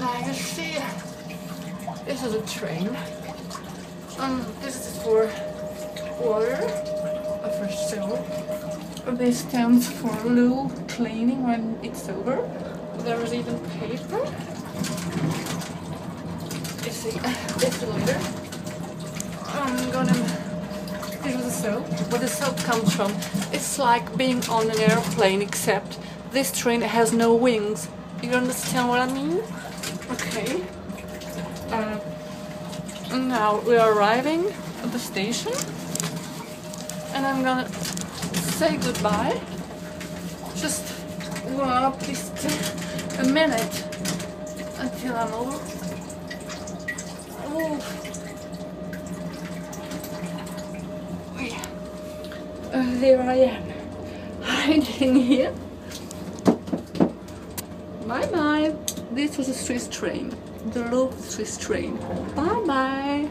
Like you see, this is a train. This is for water, for soap. This stands for low cleaning when it's over. There is even paper. You see, this later. I'm gonna. This is the soap. Where the soap comes from? It's like being on an airplane, except this train has no wings. You understand what I mean? Okay. Now we are arriving at the station, and I'm gonna say goodbye. Just at least a minute until I'm over. Oh. There I am, hiding here. Bye bye. This was a Swiss train, the low Swiss train. Bye bye.